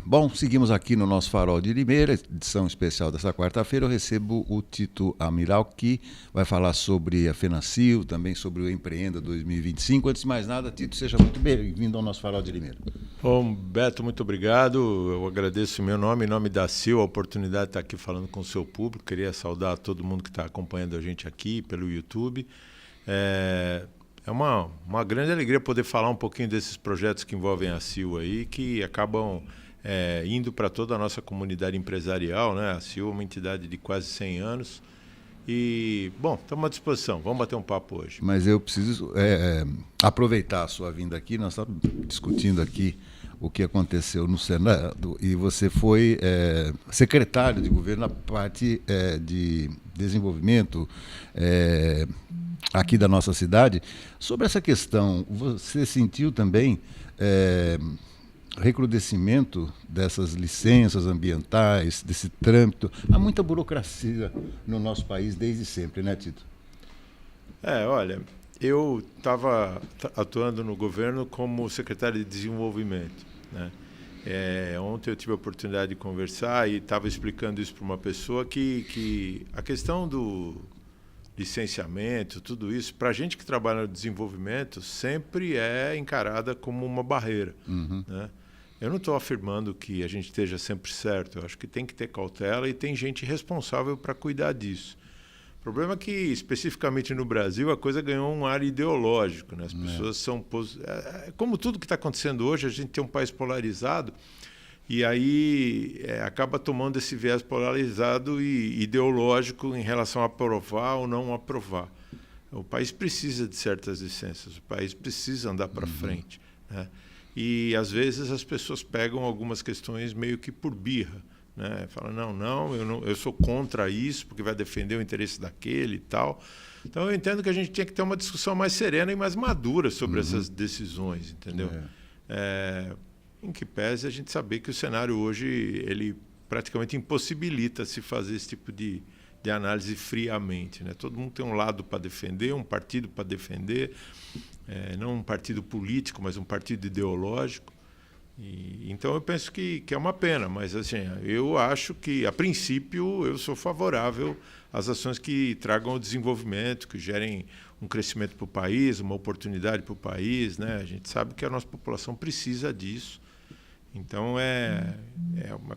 Bom, seguimos aqui no nosso Farol de Limeira, edição especial dessa quarta-feira. Eu recebo o Tito Amiral, que vai falar sobre a FENACIL, também sobre o Empreenda 2025. Antes de mais nada, Tito, seja muito bem-vindo ao nosso Farol de Limeira. Bom, Beto, muito obrigado. Eu agradeço em nome da CIL, a oportunidade de estar aqui falando com o seu público. Queria saudar todo mundo que está acompanhando a gente aqui pelo YouTube. É uma grande alegria poder falar um pouquinho desses projetos que envolvem a CIL aí, que acabam indo para toda a nossa comunidade empresarial, né? A CIL é uma entidade de quase 100 anos. E, bom, estamos à disposição. Vamos bater um papo hoje. Mas eu preciso aproveitar a sua vinda aqui. Nós estamos discutindo aqui o que aconteceu no Senado e você foi secretário de governo na parte de desenvolvimento aqui da nossa cidade. Sobre essa questão, você sentiu também recrudescimento dessas licenças ambientais, desse trâmito? Há muita burocracia no nosso país desde sempre, né, Tito? Olha, eu estava atuando no governo como secretário de desenvolvimento, né? Ontem eu tive a oportunidade de conversar e estava explicando isso para uma pessoa que a questão do licenciamento, tudo isso, para a gente que trabalha no desenvolvimento, sempre é encarada como uma barreira, né? Eu não estou afirmando que a gente esteja sempre certo. Eu acho que tem que ter cautela e tem gente responsável para cuidar disso. O problema é que, especificamente no Brasil, a coisa ganhou um ar ideológico, né? As pessoas são... Como tudo que está acontecendo hoje, a gente tem um país polarizado e aí acaba tomando esse viés polarizado e ideológico em relação a aprovar ou não aprovar. O país precisa de certas licenças, o país precisa andar para frente, né? E, às vezes, as pessoas pegam algumas questões meio que por birra, né? Falam, eu sou contra isso, porque vai defender o interesse daquele e tal. Então, eu entendo que a gente tinha que ter uma discussão mais serena e mais madura sobre essas decisões, entendeu? Em que pese a gente saber que o cenário hoje, ele praticamente impossibilita se fazer esse tipo de análise friamente, né? Todo mundo tem um lado para defender, um partido para defender, não um partido político, mas um partido ideológico. Então eu penso que é uma pena, mas assim, eu acho que, a princípio, eu sou favorável às ações que tragam o desenvolvimento, que gerem um crescimento para o país, uma oportunidade para o país, né? A gente sabe que a nossa população precisa disso. Então,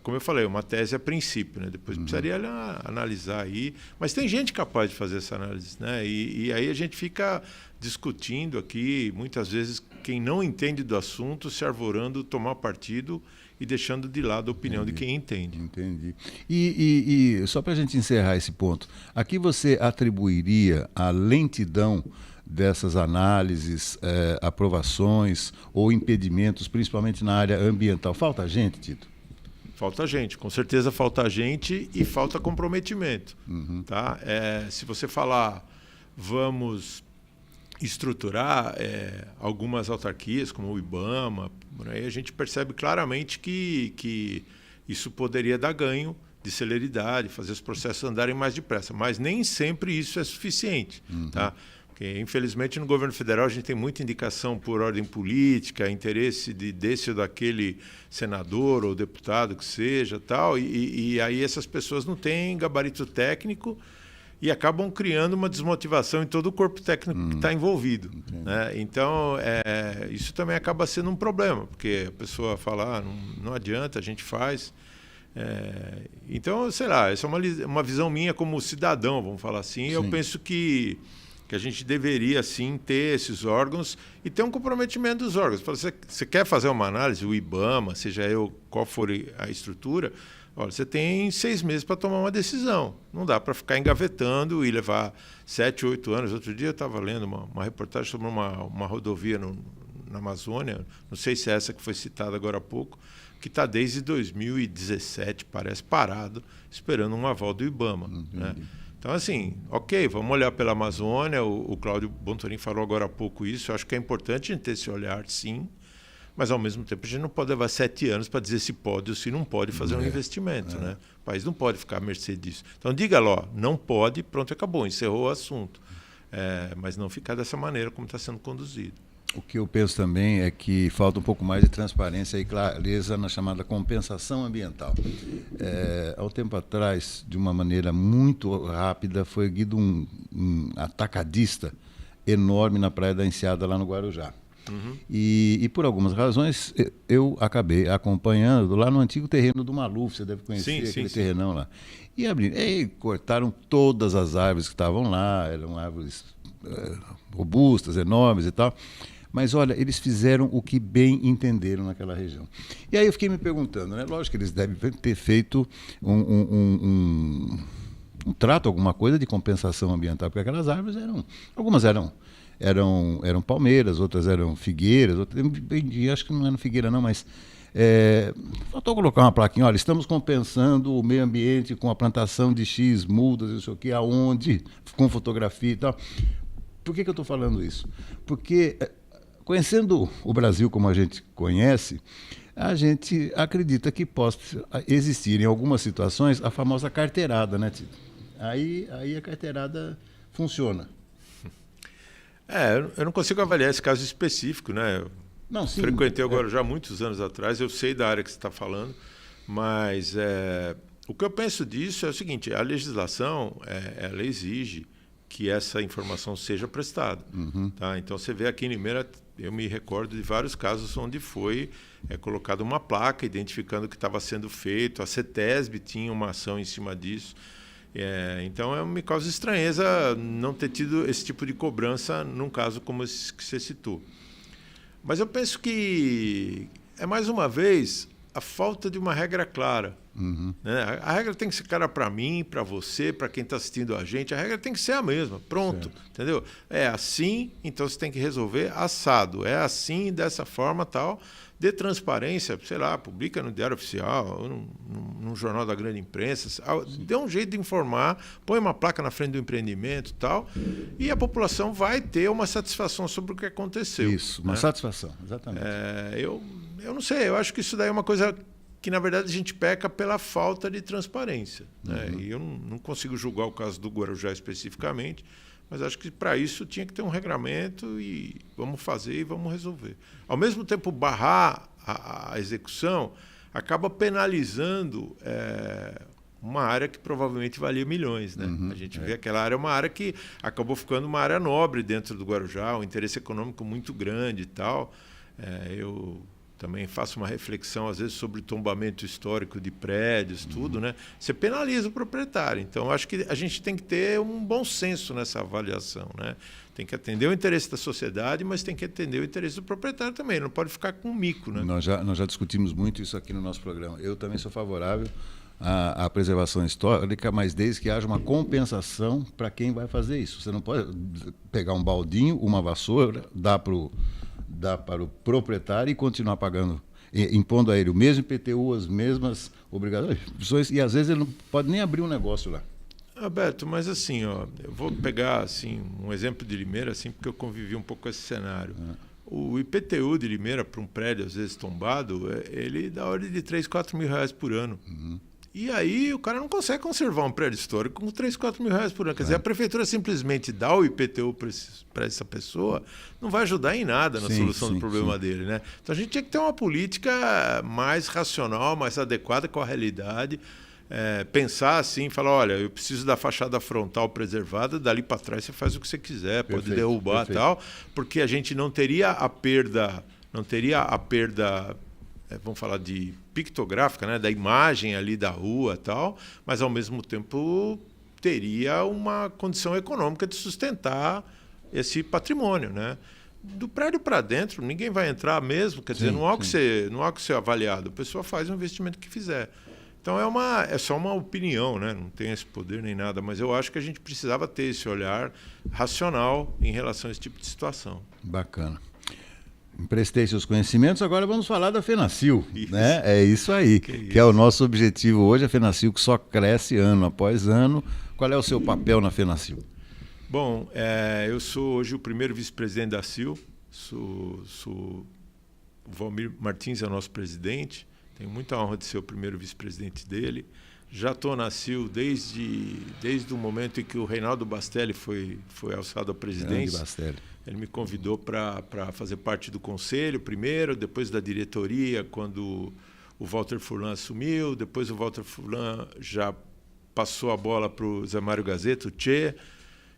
como eu falei, uma tese a princípio, né? Depois precisaria analisar aí. Mas tem gente capaz de fazer essa análise, né? E aí a gente fica discutindo aqui, muitas vezes, quem não entende do assunto, se arvorando, tomar partido e deixando de lado a opinião de quem entende. Entendi. E só para a gente encerrar esse ponto, aqui você atribuiria a lentidão dessas análises, aprovações ou impedimentos, principalmente na área ambiental? Falta gente, Tito? Falta gente, com certeza falta gente e falta comprometimento. Tá? Se você falar, vamos estruturar algumas autarquias, como o IBAMA, aí a gente percebe claramente que isso poderia dar ganho de celeridade, fazer os processos andarem mais depressa, mas nem sempre isso é suficiente, tá? Porque, infelizmente, no governo federal a gente tem muita indicação por ordem política, interesse desse ou daquele senador ou deputado que seja, tal, e aí essas pessoas não têm gabarito técnico e acabam criando uma desmotivação em todo o corpo técnico que está envolvido, né? Então, isso também acaba sendo um problema, porque a pessoa fala, não adianta, a gente faz. Então, sei lá, essa é uma visão minha como cidadão, vamos falar assim. Sim. Eu penso que a gente deveria, sim, ter esses órgãos e ter um comprometimento dos órgãos. Você quer fazer uma análise, o IBAMA, seja qual for a estrutura, olha, você tem 6 meses para tomar uma decisão. Não dá para ficar engavetando e levar 7, 8 anos. Outro dia eu estava lendo uma reportagem sobre uma rodovia na Amazônia, não sei se é essa que foi citada agora há pouco, que está desde 2017, parece, parado, esperando um aval do IBAMA, né? Então, assim, ok, vamos olhar pela Amazônia, o Cláudio Bontorin falou agora há pouco isso, eu acho que é importante a gente ter esse olhar, sim, mas, ao mesmo tempo, a gente não pode levar 7 anos para dizer se pode ou se não pode fazer um investimento, né? O país não pode ficar à mercê disso. Então, diga lá, não pode, pronto, acabou, encerrou o assunto. Mas não ficar dessa maneira como está sendo conduzido. O que eu penso também é que falta um pouco mais de transparência e clareza na chamada compensação ambiental. Há um tempo atrás, de uma maneira muito rápida, foi erguido um atacadista enorme na Praia da Enseada, lá no Guarujá. E por algumas razões eu acabei acompanhando lá no antigo terreno do Maluf, você deve conhecer aquele terrenão lá. E abriram, e cortaram todas as árvores que estavam lá, eram árvores robustas, enormes e tal. Mas olha, eles fizeram o que bem entenderam naquela região. E aí eu fiquei me perguntando, né? Lógico que eles devem ter feito um trato, alguma coisa de compensação ambiental, porque aquelas árvores algumas eram palmeiras, outras eram figueiras, outras, acho que não eram figueira não, mas faltou colocar uma plaquinha, olha, estamos compensando o meio ambiente com a plantação de X mudas, não sei o que, aonde, com fotografia e tal. Por que eu estou falando isso? Porque, conhecendo o Brasil como a gente conhece, a gente acredita que possa existir em algumas situações a famosa carteirada, né, Tito? Aí a carteirada funciona. Eu não consigo avaliar esse caso específico, né? Não, sim. Frequentei agora já muitos anos atrás, eu sei da área que você está falando, mas o que eu penso disso é o seguinte, a legislação, ela exige que essa informação seja prestada. Tá? Então você vê aqui em Limeira, eu me recordo de vários casos onde foi colocada uma placa identificando o que estava sendo feito, a CETESB tinha uma ação em cima disso. Então me causa estranheza não ter tido esse tipo de cobrança num caso como esse que você citou. Mas eu penso que mais uma vez a falta de uma regra clara. Né? A regra tem que ser clara para mim, para você, para quem está assistindo a gente. A regra tem que ser a mesma, pronto. Certo. Entendeu? É assim, então você tem que resolver assado. É assim, dessa forma, tal. Dê transparência, sei lá, publica no Diário Oficial, num jornal da grande imprensa, dê um jeito de informar, põe uma placa na frente do empreendimento e tal, e a população vai ter uma satisfação sobre o que aconteceu. Isso, uma satisfação, exatamente. Eu não sei, eu acho que isso daí é uma coisa que, na verdade, a gente peca pela falta de transparência. Né? E eu não consigo julgar o caso do Guarujá especificamente, mas acho que para isso tinha que ter um regramento e vamos fazer e vamos resolver. Ao mesmo tempo, barrar a execução acaba penalizando uma área que provavelmente valia milhões. Né? A gente vê aquela área, uma área que acabou ficando uma área nobre dentro do Guarujá, um interesse econômico muito grande e tal. Eu também faço uma reflexão, às vezes, sobre o tombamento histórico de prédios, tudo, né? Você penaliza o proprietário. Então, acho que a gente tem que ter um bom senso nessa avaliação, né? Tem que atender o interesse da sociedade, mas tem que atender o interesse do proprietário também. Não pode ficar com mico, né? Nós já discutimos muito isso aqui no nosso programa. Eu também sou favorável à preservação histórica, mas desde que haja uma compensação para quem vai fazer isso. Você não pode pegar um baldinho, uma vassoura, dar para o proprietário e continuar pagando, impondo a ele o mesmo IPTU, as mesmas obrigações, e às vezes ele não pode nem abrir um negócio lá. Beto, mas assim, eu vou pegar assim, um exemplo de Limeira, assim, porque eu convivi um pouco com esse cenário. O IPTU de Limeira, para um prédio às vezes tombado, ele dá ordem de 3, 4 mil reais por ano. E aí o cara não consegue conservar um prédio histórico com 3, 4 mil reais por ano. Quer dizer, a prefeitura simplesmente dá o IPTU para essa pessoa, não vai ajudar em nada na solução do problema dele. Né? Então a gente tinha que ter uma política mais racional, mais adequada com a realidade. Pensar assim, falar, olha, eu preciso da fachada frontal preservada, dali para trás você faz o que você quiser, pode derrubar e tal, porque a gente não teria a perda, vamos falar de pictográfica, né, da imagem ali da rua e tal, mas ao mesmo tempo teria uma condição econômica de sustentar esse patrimônio, né? Do prédio para dentro, ninguém vai entrar mesmo, quer dizer, não há que ser avaliado, a pessoa faz o investimento que fizer. Então é só uma opinião, né? Não tem esse poder nem nada, mas eu acho que a gente precisava ter esse olhar racional em relação a esse tipo de situação. Bacana. Emprestei seus conhecimentos, agora vamos falar da FENACIL. Né? É isso aí, que é o nosso objetivo hoje, a FENACIL que só cresce ano após ano. Qual é o seu papel na FENACIL? Bom, eu sou hoje o primeiro vice-presidente da CIL, o Valmir Martins é o nosso presidente. Tenho muita honra de ser o primeiro vice-presidente dele. Já estou na CIL desde o momento em que o Reinaldo Bastelli foi alçado à presidência. Ele me convidou para fazer parte do conselho primeiro, depois da diretoria, quando o Walter Furlan assumiu, depois o Walter Furlan já passou a bola para o Zé Mário Gazeta, o Tchê.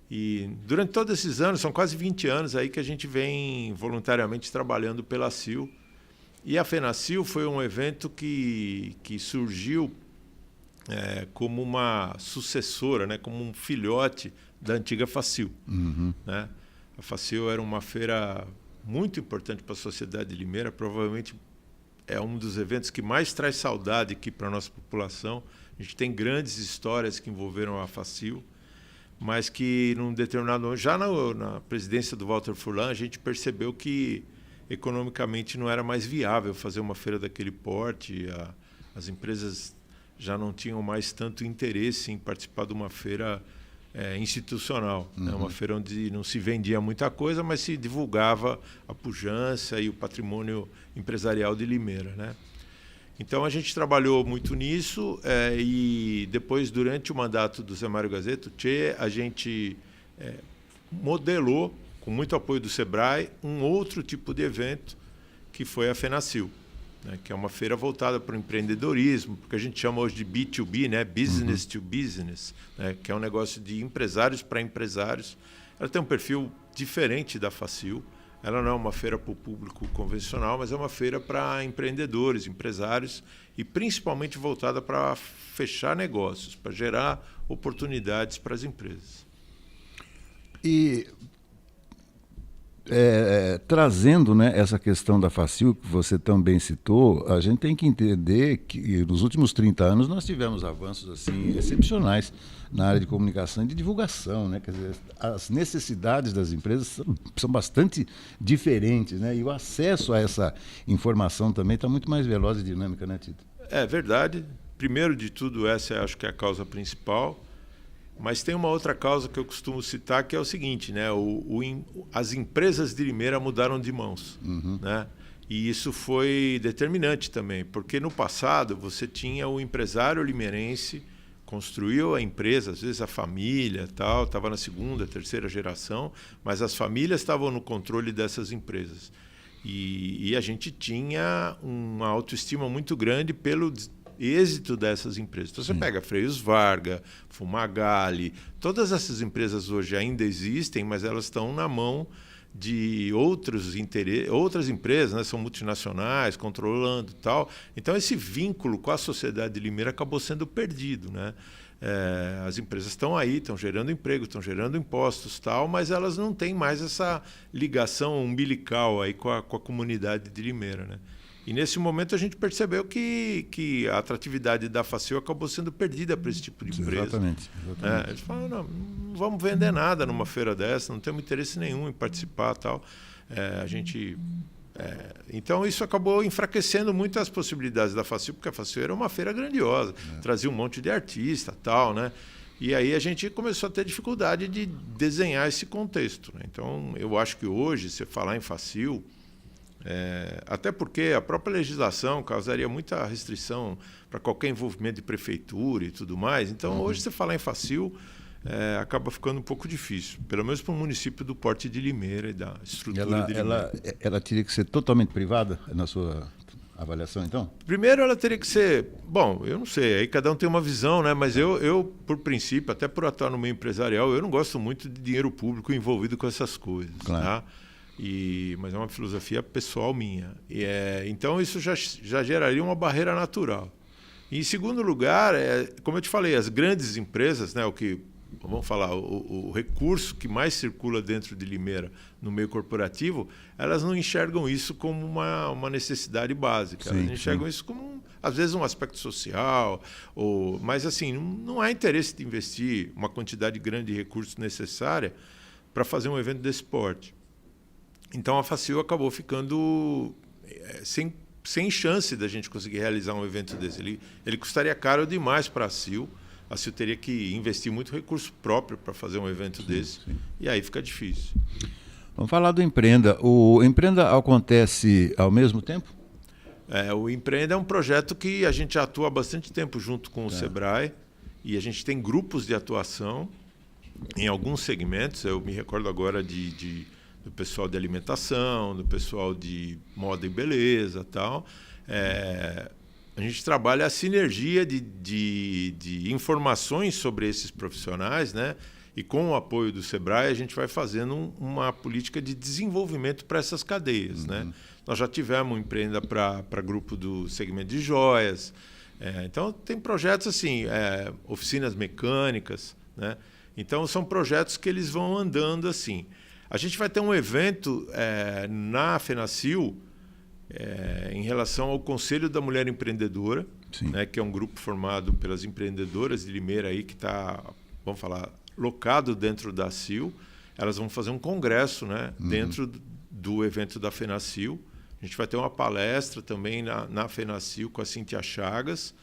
E durante todos esses anos, são quase 20 anos aí que a gente vem voluntariamente trabalhando pela CIL. E a FENACIL foi um evento que surgiu como uma sucessora, né, como um filhote da antiga FACIL. Né? A FACIL era uma feira muito importante para a sociedade de Limeira, provavelmente é um dos eventos que mais traz saudade aqui para a nossa população. A gente tem grandes histórias que envolveram a FACIL, mas que num determinado momento, já na presidência do Walter Furlan, a gente percebeu que economicamente não era mais viável fazer uma feira daquele porte, as empresas já não tinham mais tanto interesse em participar de uma feira institucional, né? Uma feira onde não se vendia muita coisa, mas se divulgava a pujança e o patrimônio empresarial de Limeira, né? Então a gente trabalhou muito nisso e depois, durante o mandato do Zé Mário Gazeta, o Tchê, a gente modelou, com muito apoio do Sebrae, um outro tipo de evento que foi a FENACIL, né, que é uma feira voltada para o empreendedorismo, porque a gente chama hoje de B2B, né, business to business, né, que é um negócio de empresários para empresários. Ela tem um perfil diferente da FACIL. Ela não é uma feira para o público convencional, mas é uma feira para empreendedores, empresários, e principalmente voltada para fechar negócios, para gerar oportunidades para as empresas. E trazendo, né, essa questão da FACIL, que você também citou, a gente tem que entender que nos últimos 30 anos nós tivemos avanços assim, excepcionais na área de comunicação e de divulgação, né? Quer dizer, as necessidades das empresas são bastante diferentes, né? E o acesso a essa informação também está muito mais veloz e dinâmica, né, Tito? É verdade. Primeiro de tudo, essa acho que é a causa principal. Mas tem uma outra causa que eu costumo citar, que é o seguinte, né? As empresas de Limeira mudaram de mãos, né? E isso foi determinante também, porque no passado você tinha o empresário limeirense, construiu a empresa, às vezes a família, tal, estava na segunda, terceira geração, mas as famílias estavam no controle dessas empresas. E a gente tinha uma autoestima muito grande pelo êxito dessas empresas. Então você pega Freios Varga, Fumagalli, todas essas empresas hoje ainda existem, mas elas estão na mão de outras empresas, né? São multinacionais, controlando e tal. Então esse vínculo com a sociedade de Limeira acabou sendo perdido, né? As empresas estão aí, estão gerando emprego, estão gerando impostos, tal, mas elas não têm mais essa ligação umbilical aí com a comunidade de Limeira, né? E nesse momento a gente percebeu que a atratividade da FACIL acabou sendo perdida para esse tipo de empresa. Exatamente. Eles falam, não vamos vender nada numa feira dessa, não temos interesse nenhum em participar, tal. Então isso acabou enfraquecendo muito as possibilidades da FACIL, porque a FACIL era uma feira grandiosa, trazia um monte de artista, tal, né? E aí a gente começou a ter dificuldade de desenhar esse contexto, né? Então eu acho que hoje, se falar em FACIL, até porque a própria legislação causaria muita restrição para qualquer envolvimento de prefeitura e tudo mais. Então, hoje, você falar em FACIL acaba ficando um pouco difícil, pelo menos para um município do porte de Limeira e da estrutura de Limeira. Ela teria que ser totalmente privada na sua avaliação, então? Primeiro, ela teria que ser... Bom, eu não sei, aí cada um tem uma visão, né? Mas eu, por princípio, até por atuar no meio empresarial, eu não gosto muito de dinheiro público envolvido com essas coisas, claro. Tá? Mas é uma filosofia pessoal minha. Então, isso já geraria uma barreira natural. E, em segundo lugar, como eu te falei, as grandes empresas, né, vamos falar, o recurso que mais circula dentro de Limeira no meio corporativo, elas não enxergam isso como uma necessidade básica. Elas enxergam isso como, às vezes, um aspecto social. Mas, assim, não há interesse de investir uma quantidade grande de recursos necessária para fazer um evento desse porte. Então a FACIL acabou ficando sem chance da gente conseguir realizar um evento desse. Ele custaria caro demais para a CIL. A CIL teria que investir muito recurso próprio para fazer um evento desse. E aí fica difícil. Vamos falar do Empreenda. O Empreenda acontece ao mesmo tempo? O Empreenda é um projeto que a gente atua há bastante tempo junto com o Sebrae, e a gente tem grupos de atuação em alguns segmentos. Eu me recordo agora do pessoal de alimentação, do pessoal de moda e beleza, tal. A gente trabalha a sinergia de informações sobre esses profissionais, né? E com o apoio do Sebrae, a gente vai fazendo uma política de desenvolvimento para essas cadeias, né? Nós já tivemos Empreenda para grupo do segmento de joias. Então, tem projetos assim, oficinas mecânicas, né? Então, são projetos que eles vão andando assim. A gente vai ter um evento na FENACIL em relação ao Conselho da Mulher Empreendedora, né, que é um grupo formado pelas empreendedoras de Limeira aí, que está, vamos falar, locado dentro da CIL. Elas vão fazer um congresso, né, dentro do evento da FENACIL. A gente vai ter uma palestra também na FENACIL com a Cíntia Chagas.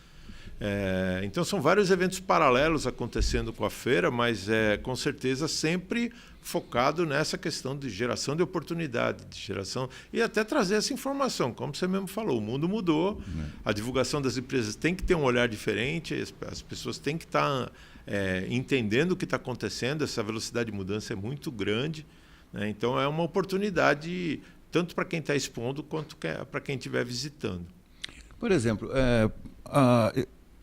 Então, são vários eventos paralelos acontecendo com a feira, mas com certeza sempre focado nessa questão de geração de oportunidade, de geração e até trazer essa informação. Como você mesmo falou, o mundo mudou, a divulgação das empresas tem que ter um olhar diferente, as pessoas têm que estar entendendo o que está acontecendo, essa velocidade de mudança é muito grande, né? Então, é uma oportunidade tanto para quem está expondo quanto para quem estiver visitando. Por exemplo,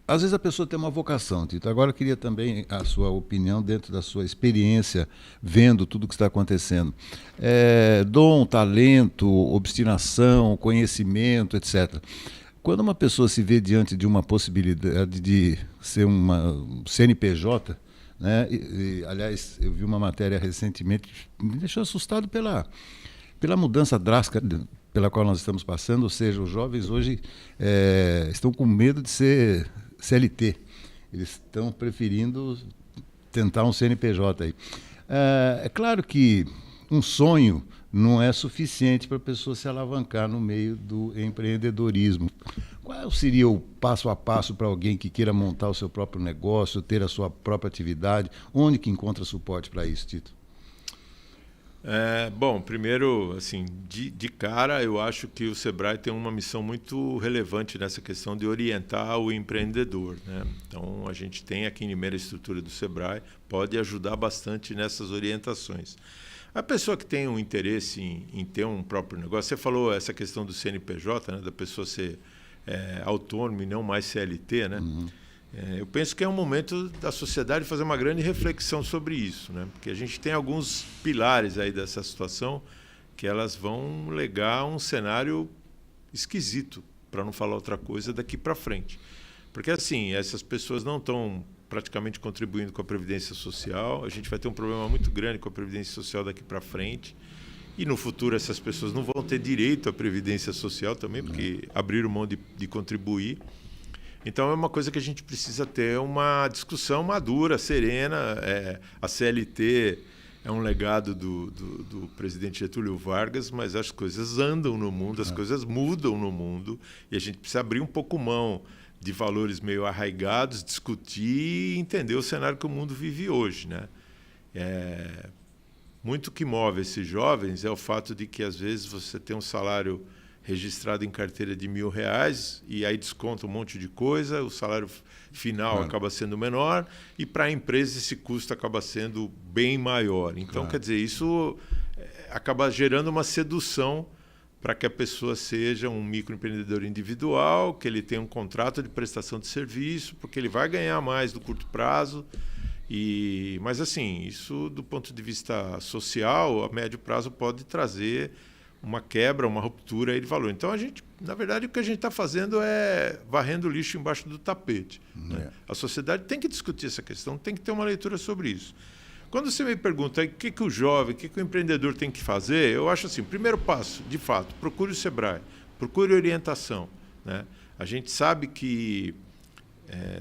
às vezes a pessoa tem uma vocação, Tito. Agora eu queria também a sua opinião dentro da sua experiência, vendo tudo o que está acontecendo. Dom, talento, obstinação, conhecimento, etc. Quando uma pessoa se vê diante de uma possibilidade de ser um CNPJ, né? Aliás, eu vi uma matéria recentemente, me deixou assustado pela mudança drástica pela qual nós estamos passando, ou seja, os jovens hoje estão com medo de ser CLT. Eles estão preferindo tentar um CNPJ aí. É claro que um sonho não é suficiente para a pessoa se alavancar no meio do empreendedorismo. Qual seria o passo a passo para alguém que queira montar o seu próprio negócio, ter a sua própria atividade? Onde que encontra suporte para isso, Tito? Bom, primeiro, assim, de cara, eu acho que o Sebrae tem uma missão muito relevante nessa questão de orientar o empreendedor, né? Então, a gente tem aqui em Limeira a estrutura do Sebrae, pode ajudar bastante nessas orientações. A pessoa que tem um interesse em ter um próprio negócio, você falou essa questão do CNPJ, né, da pessoa ser autônoma e não mais CLT, né? Eu penso que é um momento da sociedade fazer uma grande reflexão sobre isso, né? Porque a gente tem alguns pilares aí dessa situação que elas vão legar um cenário esquisito, para não falar outra coisa, daqui para frente. Porque, assim, essas pessoas não estão praticamente contribuindo com a Previdência Social, a gente vai ter um problema muito grande com a Previdência Social daqui para frente, e no futuro essas pessoas não vão ter direito à Previdência Social também, porque abriram mão de contribuir. Então, é uma coisa que a gente precisa ter uma discussão madura, serena. A CLT é um legado do presidente Getúlio Vargas, mas as coisas andam no mundo, as coisas mudam no mundo, e a gente precisa abrir um pouco mão de valores meio arraigados, discutir e entender o cenário que o mundo vive hoje, né? Muito que move esses jovens é o fato de que, às vezes, você tem um salário registrado em carteira de R$1.000 e aí desconta um monte de coisa, o salário final acaba sendo menor e para a empresa esse custo acaba sendo bem maior. Então, quer dizer, isso acaba gerando uma sedução para que a pessoa seja um microempreendedor individual, que ele tenha um contrato de prestação de serviço, porque ele vai ganhar mais no curto prazo. Mas, assim, isso do ponto de vista social, a médio prazo pode trazer uma quebra, uma ruptura aí de valor. Então, na verdade, o que a gente está fazendo é varrendo o lixo embaixo do tapete, né? A sociedade tem que discutir essa questão, tem que ter uma leitura sobre isso. Quando você me pergunta o que o jovem, o que o empreendedor tem que fazer, eu acho assim, primeiro passo, de fato, procure o Sebrae, procure orientação, né? A gente sabe que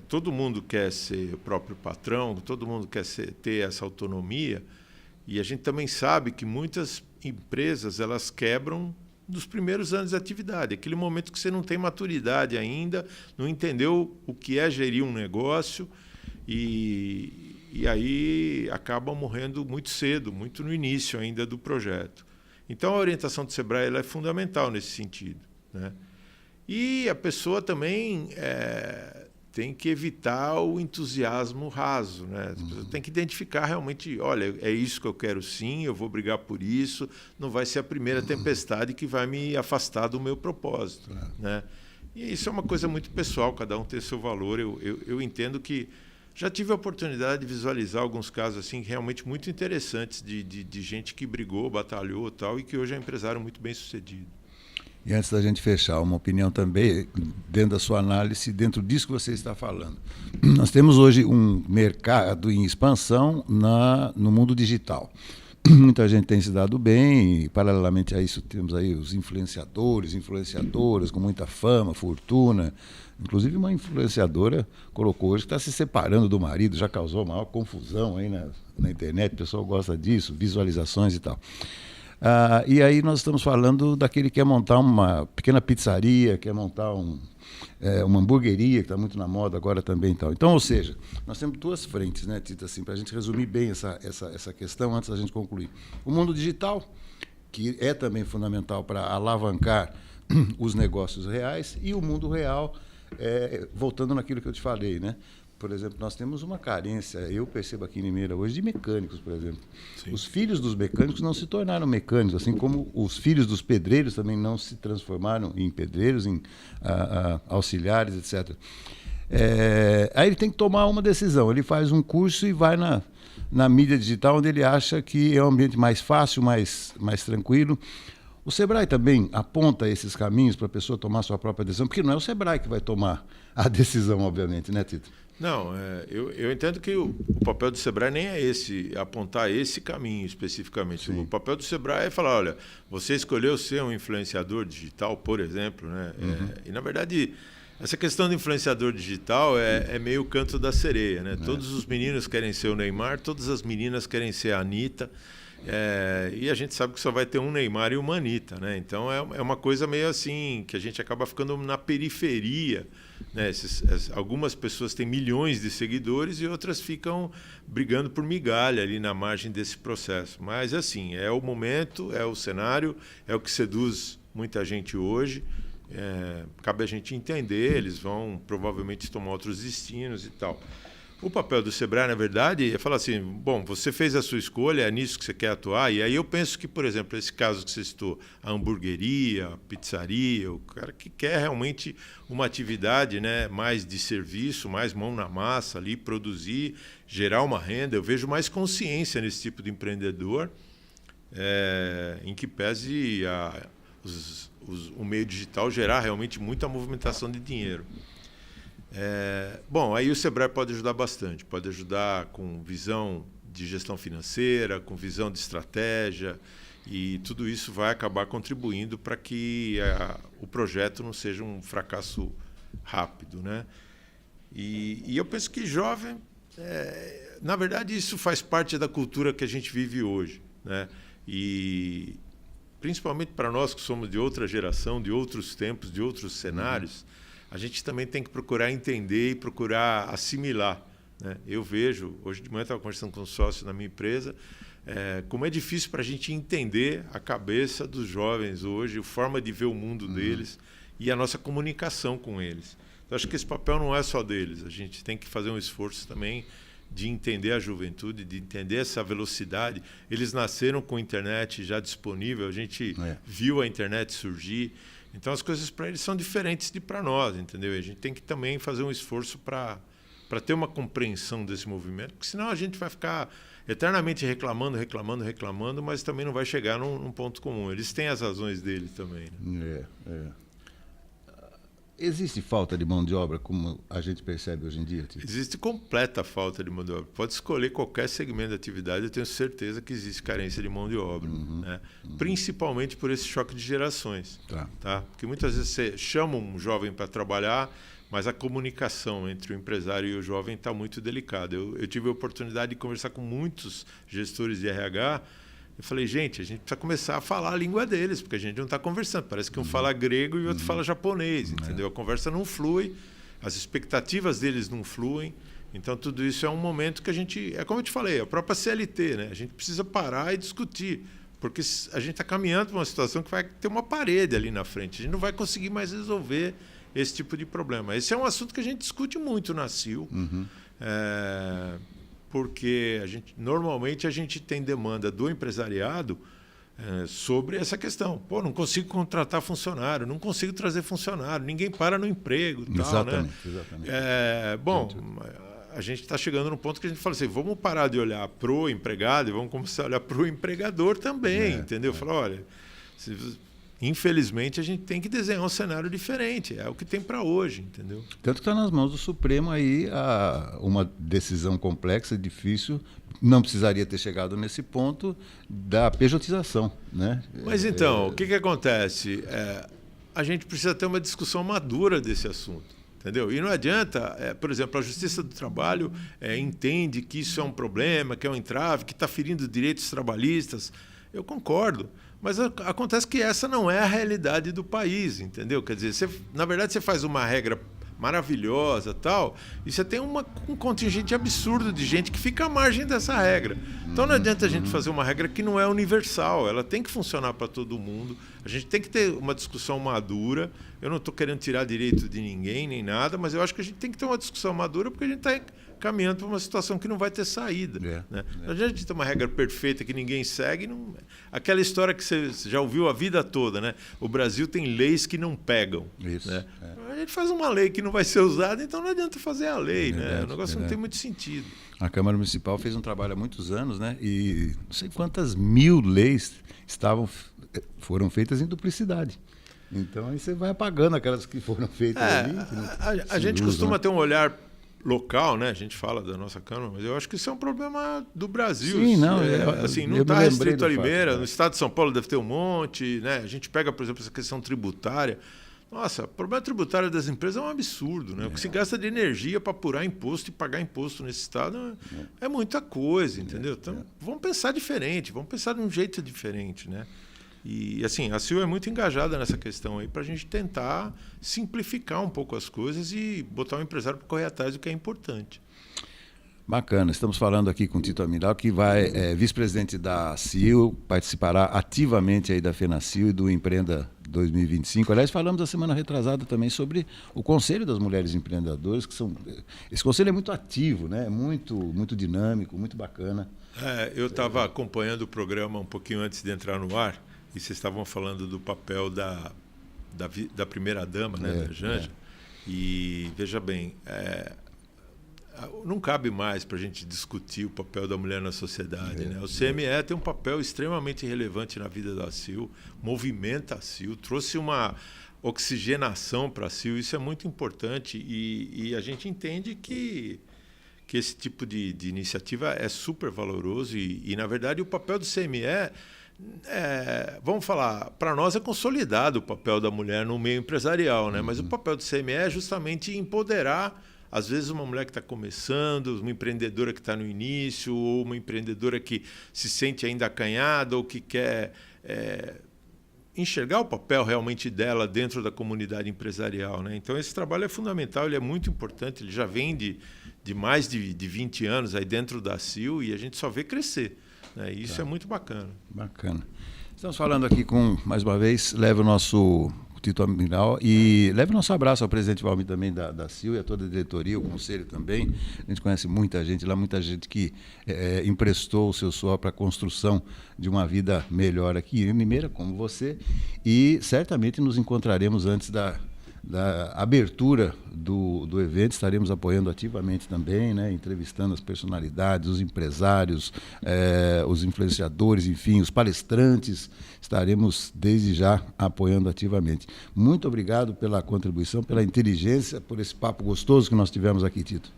todo mundo quer ser o próprio patrão, todo mundo quer ter essa autonomia, e a gente também sabe que muitas empresas elas quebram nos primeiros anos de atividade, aquele momento que você não tem maturidade ainda, não entendeu o que é gerir um negócio e aí acabam morrendo muito cedo, muito no início ainda do projeto. Então a orientação do Sebrae ela é fundamental nesse sentido, né? E a pessoa também tem que evitar o entusiasmo raso, né? A pessoa tem que identificar realmente, olha, é isso que eu quero sim, eu vou brigar por isso, não vai ser a primeira tempestade que vai me afastar do meu propósito, né? E isso é uma coisa muito pessoal, cada um tem seu valor. Eu entendo que já tive a oportunidade de visualizar alguns casos assim realmente muito interessantes de gente que brigou, batalhou e tal, e que hoje é empresário muito bem sucedido. E antes da gente fechar, uma opinião também, dentro da sua análise, dentro disso que você está falando. Nós temos hoje um mercado em expansão no mundo digital. Muita gente tem se dado bem e, paralelamente a isso, temos aí os influenciadores, influenciadoras com muita fama, fortuna. Inclusive, uma influenciadora colocou hoje que está se separando do marido, já causou maior confusão aí na internet, o pessoal gosta disso, visualizações e tal. E aí nós estamos falando daquele que quer montar uma pequena pizzaria, quer montar uma hamburgueria, que está muito na moda agora também e tal. Então, ou seja, nós temos duas frentes, né, Tito, assim, para a gente resumir bem essa questão antes da gente concluir. O mundo digital, que é também fundamental para alavancar os negócios reais, e o mundo real, voltando naquilo que eu te falei, né? Por exemplo, nós temos uma carência, eu percebo aqui em Limeira hoje, de mecânicos, por exemplo. Sim. Os filhos dos mecânicos não se tornaram mecânicos, assim como os filhos dos pedreiros também não se transformaram em pedreiros, em auxiliares, etc. Aí ele tem que tomar uma decisão, ele faz um curso e vai na mídia digital, onde ele acha que é um ambiente mais fácil, mais tranquilo. O Sebrae também aponta esses caminhos para a pessoa tomar sua própria decisão, porque não é o Sebrae que vai tomar a decisão, obviamente, né, Tito? Não, eu entendo que o papel do Sebrae nem é apontar esse caminho especificamente. Sim. O papel do Sebrae é falar, olha, você escolheu ser um influenciador digital, por exemplo, né? E, na verdade, essa questão do influenciador digital é meio o canto da sereia, né? Todos os meninos querem ser o Neymar, todas as meninas querem ser a Anitta, e a gente sabe que só vai ter um Neymar e uma Anitta, né? Então é uma coisa meio assim, que a gente acaba ficando na periferia, né? Algumas pessoas têm milhões de seguidores e outras ficam brigando por migalha ali na margem desse processo. Mas assim, é o momento, é o cenário, é o que seduz muita gente hoje. Cabe a gente entender, eles vão provavelmente tomar outros destinos e tal. O papel do Sebrae, na verdade, é falar assim, bom, você fez a sua escolha, é nisso que você quer atuar, e aí eu penso que, por exemplo, esse caso que você citou, a hamburgueria, a pizzaria, o cara que quer realmente uma atividade, né, mais de serviço, mais mão na massa ali, produzir, gerar uma renda, eu vejo mais consciência nesse tipo de empreendedor, em que pese o meio digital gerar realmente muita movimentação de dinheiro. Bom, aí o Sebrae pode ajudar bastante, pode ajudar com visão de gestão financeira, com visão de estratégia, e tudo isso vai acabar contribuindo para que o projeto não seja um fracasso rápido, né? E eu penso que jovem, na verdade, isso faz parte da cultura que a gente vive hoje, né? E principalmente para nós que somos de outra geração, de outros tempos, de outros cenários, a gente também tem que procurar entender e procurar assimilar, né? Eu vejo, hoje de manhã eu estava conversando com um sócio na minha empresa, como é difícil para a gente entender a cabeça dos jovens hoje, a forma de ver o mundo deles e a nossa comunicação com eles. Então, acho que esse papel não é só deles, a gente tem que fazer um esforço também de entender a juventude, de entender essa velocidade. Eles nasceram com a internet já disponível, a gente viu a internet surgir. Então, as coisas para eles são diferentes de para nós, entendeu? E a gente tem que também fazer um esforço para ter uma compreensão desse movimento, porque senão a gente vai ficar eternamente reclamando, mas também não vai chegar num ponto comum. Eles têm as razões deles também, né? Existe falta de mão de obra, como a gente percebe hoje em dia, Tito? Existe completa falta de mão de obra. Pode escolher qualquer segmento de atividade, eu tenho certeza que existe carência de mão de obra, né? Principalmente por esse choque de gerações. Tá? Porque muitas vezes você chama um jovem para trabalhar, mas a comunicação entre o empresário e o jovem está muito delicada. Eu tive a oportunidade de conversar com muitos gestores de RH. Eu falei, gente, a gente precisa começar a falar a língua deles, porque a gente não está conversando. Parece que um fala grego e o outro fala japonês, entendeu? A conversa não flui, as expectativas deles não fluem. Então, tudo isso é um momento que a gente... É como eu te falei, a própria CLT, né? A gente precisa parar e discutir. Porque a gente está caminhando para uma situação que vai ter uma parede ali na frente. A gente não vai conseguir mais resolver esse tipo de problema. Esse é um assunto que a gente discute muito na CIL, porque normalmente a gente tem demanda do empresariado sobre essa questão. Pô, não consigo contratar funcionário, não consigo trazer funcionário, ninguém para no emprego. Exatamente, tal, né? exatamente. Bom, a gente está chegando num ponto que a gente fala assim, vamos parar de olhar para o empregado e vamos começar a olhar para o empregador também, entendeu? Falar, olha, infelizmente a gente tem que desenhar um cenário diferente, é o que tem para hoje, entendeu? Tanto que está nas mãos do Supremo aí uma decisão complexa, difícil, não precisaria ter chegado nesse ponto da pejotização, né? Mas então, o que acontece? A gente precisa ter uma discussão madura desse assunto. Entendeu? E não adianta, por exemplo, a Justiça do Trabalho entende que isso é um problema, que é um entrave, que está ferindo direitos trabalhistas. Eu concordo. Mas acontece que essa não é a realidade do país, entendeu? Quer dizer, na verdade, você faz uma regra maravilhosa tal, e você tem um contingente absurdo de gente que fica à margem dessa regra. Então não adianta a gente fazer uma regra que não é universal, ela tem que funcionar para todo mundo, a gente tem que ter uma discussão madura. Eu não estou querendo tirar direito de ninguém, nem nada, mas eu acho que a gente tem que ter uma discussão madura porque a gente está caminhando para uma situação que não vai ter saída. Né? Não adianta a gente ter uma regra perfeita que ninguém segue. Aquela história que você já ouviu a vida toda, né? O Brasil tem leis que não pegam. Isso, né? A gente faz uma lei que não vai ser usada, então não adianta fazer a lei. Verdade, né? O negócio não tem muito sentido. A Câmara Municipal fez um trabalho há muitos anos, né? E não sei quantas mil leis foram feitas em duplicidade. Então aí você vai apagando aquelas que foram feitas ali. A gente costuma ter um olhar local, né? A gente fala da nossa Câmara, mas eu acho que isso é um problema do Brasil. Sim, não, não está restrito a Limeira. No estado de São Paulo deve ter um monte, né? A gente pega, por exemplo, essa questão tributária. Nossa, o problema tributário das empresas é um absurdo, né? O que se gasta de energia para apurar imposto e pagar imposto nesse estado é muita coisa, entendeu? Então, vamos pensar diferente, vamos pensar de um jeito diferente, né? E, assim, a CIL é muito engajada nessa questão aí para a gente tentar simplificar um pouco as coisas e botar o empresário para correr atrás do que é importante. Bacana. Estamos falando aqui com o Tito Amiral, que é vice-presidente da CIL, participará ativamente aí da FENACIL e do Empreenda 2025. Aliás, falamos a semana retrasada também sobre o Conselho das Mulheres Empreendedoras, esse conselho é muito ativo, né? Muito dinâmico, muito bacana. Eu estava acompanhando o programa um pouquinho antes de entrar no ar, e vocês estavam falando do papel da primeira-dama, né, da Janja. E, veja bem, não cabe mais para a gente discutir o papel da mulher na sociedade. Né? O CME tem um papel extremamente relevante na vida da CIL, movimenta a CIL, trouxe uma oxigenação para a CIL, isso é muito importante e a gente entende que esse tipo de iniciativa é super valoroso e, na verdade, o papel do CME... vamos falar, para nós é consolidado o papel da mulher no meio empresarial, né? Mas o papel do CME é justamente empoderar, às vezes, uma mulher que está começando, uma empreendedora que está no início, ou uma empreendedora que se sente ainda acanhada ou que quer enxergar o papel realmente dela dentro da comunidade empresarial, né? Então, esse trabalho é fundamental, ele é muito importante, ele já vem de mais de 20 anos aí dentro da CIL e a gente só vê crescer. Isso é muito bacana. Bacana. Estamos falando aqui mais uma vez, leva o nosso Tito Amiral e leva o nosso abraço ao presidente Valmir também da CIL e a toda a diretoria, o conselho também. A gente conhece muita gente lá, muita gente que emprestou o seu suor para a construção de uma vida melhor aqui em Limeira, como você, e certamente nos encontraremos antes da abertura do evento, estaremos apoiando ativamente também, né, entrevistando as personalidades, os empresários, os influenciadores, enfim, os palestrantes, estaremos desde já apoiando ativamente. Muito obrigado pela contribuição, pela inteligência, por esse papo gostoso que nós tivemos aqui, Tito.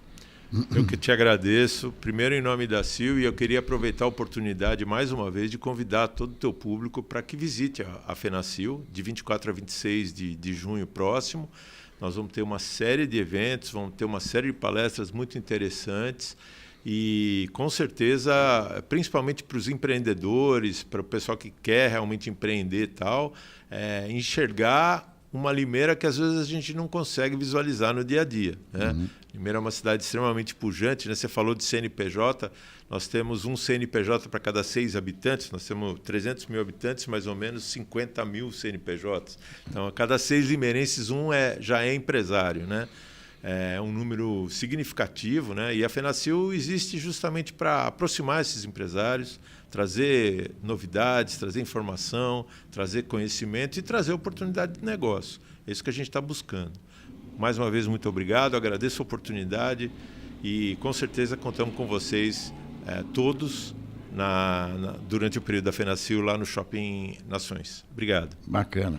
Eu que te agradeço, primeiro em nome da CIL, e eu queria aproveitar a oportunidade, mais uma vez, de convidar todo o teu público para que visite a FENACIL, de 24 a 26 de junho próximo. Nós vamos ter uma série de eventos, vamos ter uma série de palestras muito interessantes e, com certeza, principalmente para os empreendedores, para o pessoal que quer realmente empreender e tal, enxergar uma Limeira que às vezes a gente não consegue visualizar no dia a dia, né? Limeira é uma cidade extremamente pujante, né? Você falou de CNPJ, nós temos um CNPJ para cada 6 habitantes, nós temos 300 mil habitantes, mais ou menos 50 mil CNPJs. Então, a cada 6 limeirenses, já é empresário, né? É um número significativo, né? E a FENACIL existe justamente para aproximar esses empresários, trazer novidades, trazer informação, trazer conhecimento e trazer oportunidade de negócio. É isso que a gente está buscando. Mais uma vez, muito obrigado, agradeço a oportunidade e com certeza contamos com vocês todos durante o período da FENACIL lá no Shopping Nações. Obrigado. Bacana.